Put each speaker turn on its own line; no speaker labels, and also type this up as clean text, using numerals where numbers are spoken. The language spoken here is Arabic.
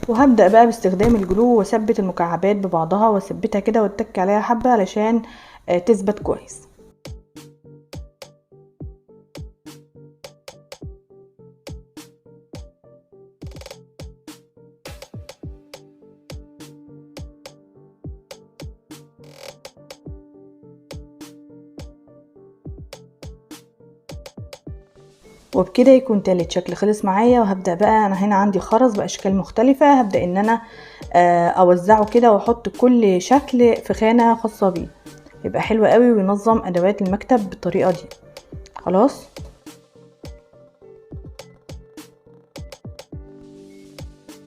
وهبدأ بقى باستخدام الجلو واثبت المكعبات ببعضها واثبتها كده واتك عليها حبة علشان تثبت كويس. وبكده يكون تالت شكل خلص معايا. وهبدأ بقى، انا هنا عندي خرز باشكال مختلفة، هبدأ ان انا اوزعه كده واحط كل شكل في خانة خاصة بيه، يبقى حلو قوي وينظم ادوات المكتب بالطريقة دي. خلاص